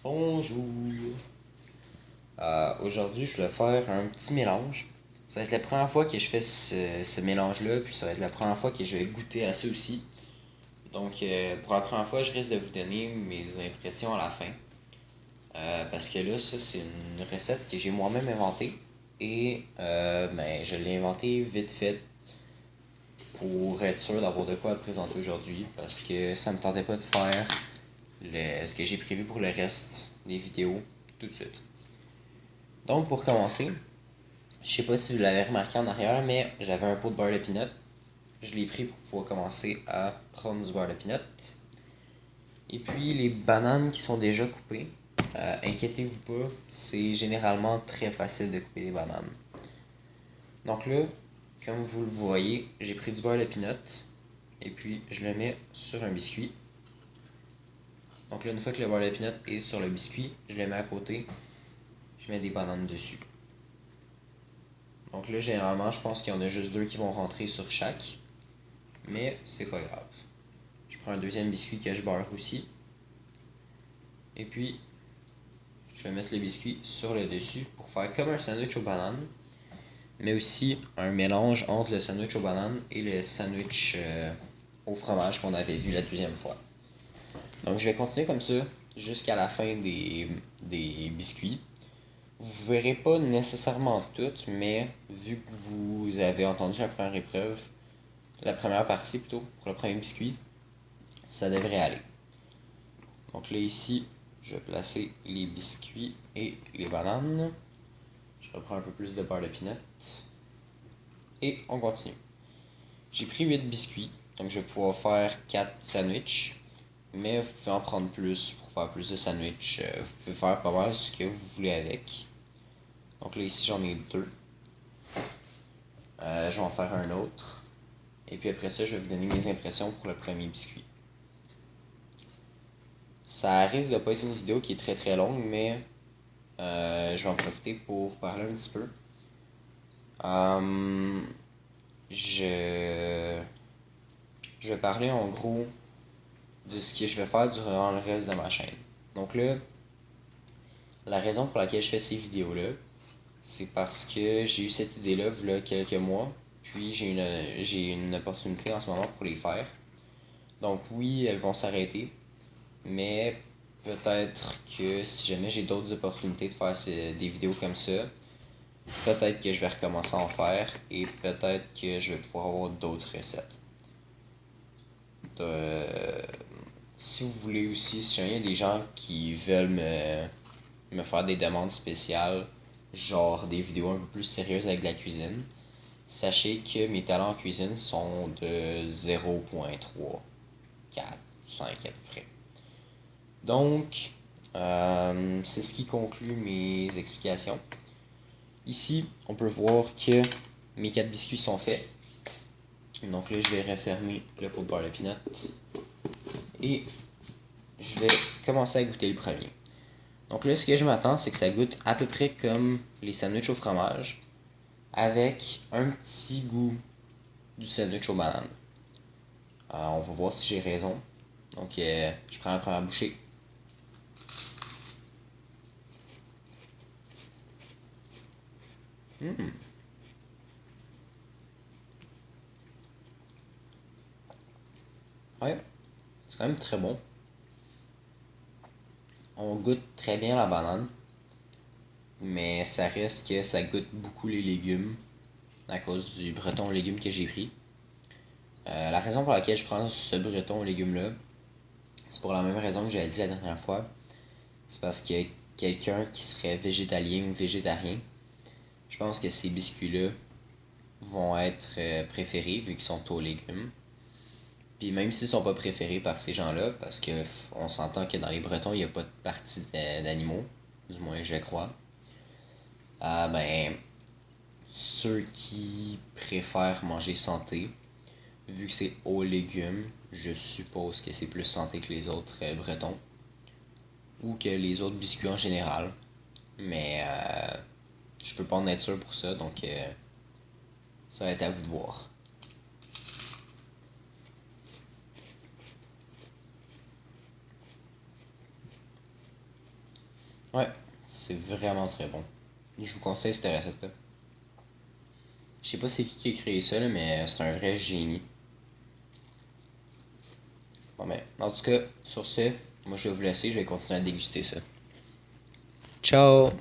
Bonjour. Aujourd'hui, je vais faire un petit mélange. Ça va être la première fois que je fais ce mélange-là, puis ça va être la première fois que je vais goûter à ça aussi. Donc, pour la première fois, je risque de vous donner mes impressions à la fin. Parce que là, ça, c'est une recette que j'ai moi-même inventée. Et je l'ai inventée vite fait pour être sûr d'avoir de quoi à présenter aujourd'hui. Parce que ça me tentait pas de faire ce que j'ai prévu pour le reste des vidéos tout de suite. Donc, pour commencer, je sais pas si vous l'avez remarqué en arrière, mais j'avais un pot de beurre de pinot. Je l'ai pris pour pouvoir commencer à prendre du beurre de pinot. Et puis les bananes qui sont déjà coupées, inquiétez-vous pas, c'est généralement très facile de couper des bananes. Donc là, comme vous le voyez, j'ai pris du beurre de pinot et puis je le mets sur un biscuit. Donc là, une fois que le beurre de pinot est sur le biscuit, je le mets à côté, je mets des bananes dessus. Donc là, généralement, je pense qu'il y en a juste deux qui vont rentrer sur chaque. Mais c'est pas grave. Je prends un deuxième biscuit que je beurre aussi. Et puis, je vais mettre le biscuit sur le dessus pour faire comme un sandwich aux bananes. Mais aussi un mélange entre le sandwich aux bananes et le sandwich au fromage qu'on avait vu la deuxième fois. Donc je vais continuer comme ça jusqu'à la fin des biscuits. Vous verrez pas nécessairement toutes, mais vu que vous avez entendu la première partie plutôt, pour le premier biscuit, ça devrait aller. Donc là ici, je vais placer les biscuits et les bananes. Je reprends un peu plus de beurre de pinot. Et on continue. J'ai pris 8 biscuits, donc je vais pouvoir faire 4 sandwichs. Mais vous pouvez en prendre plus pour faire plus de sandwichs. Vous pouvez faire pas mal ce que vous voulez avec. Donc là ici j'en ai 2. Je vais en faire un autre. Et puis après ça, je vais vous donner mes impressions pour le premier biscuit. Ça risque de pas être une vidéo qui est très très longue, mais je vais en profiter pour parler un petit peu. Euh, je, je vais parler en gros de ce que je vais faire durant le reste de ma chaîne. Donc là, la raison pour laquelle je fais ces vidéos-là, c'est parce que j'ai eu cette idée-là il y a quelques mois, puis j'ai une opportunité en ce moment pour les faire. Donc oui, elles vont s'arrêter, mais peut-être que si jamais j'ai d'autres opportunités de faire des vidéos comme ça, peut-être que je vais recommencer à en faire et peut-être que je vais pouvoir avoir d'autres recettes. Si vous voulez aussi, si jamais il y a des gens qui veulent me faire des demandes spéciales, genre des vidéos un peu plus sérieuses avec de la cuisine, sachez que mes talents en cuisine sont de 0.3, 4, 5 à peu près. Donc, c'est ce qui conclut mes explications. Ici, on peut voir que mes 4 biscuits sont faits. Donc là, je vais refermer le pot de beurre de pinot. Et je vais commencer à goûter le premier. Donc là, ce que je m'attends, c'est que ça goûte à peu près comme les sandwichs au fromage, avec un petit goût du sandwich aux bananes. On va voir si j'ai raison. Donc, je prends la première bouchée. Mmh. Ouais, c'est quand même très bon. On goûte très bien la banane, mais ça reste que ça goûte beaucoup les légumes à cause du breton aux légumes que j'ai pris. La raison pour laquelle je prends ce breton aux légumes-là, c'est pour la même raison que j'avais dit la dernière fois. C'est parce que quelqu'un qui serait végétalien ou végétarien, je pense que ces biscuits-là vont être préférés vu qu'ils sont aux légumes. Puis même s'ils sont pas préférés par ces gens-là, parce que on s'entend que dans les Bretons, il n'y a pas de partie d'animaux, du moins je crois. Ben, ceux qui préfèrent manger santé, vu que c'est aux légumes, je suppose que c'est plus santé que les autres Bretons. Ou que les autres biscuits en général. Mais je peux pas en être sûr pour ça, donc ça va être à vous de voir. Ouais, c'est vraiment très bon. Je vous conseille cette recette-là. Je sais pas c'est qui a créé ça, là, mais c'est un vrai génie. Bon, ben, en tout cas, sur ce, moi je vais vous laisser, je vais continuer à déguster ça. Ciao!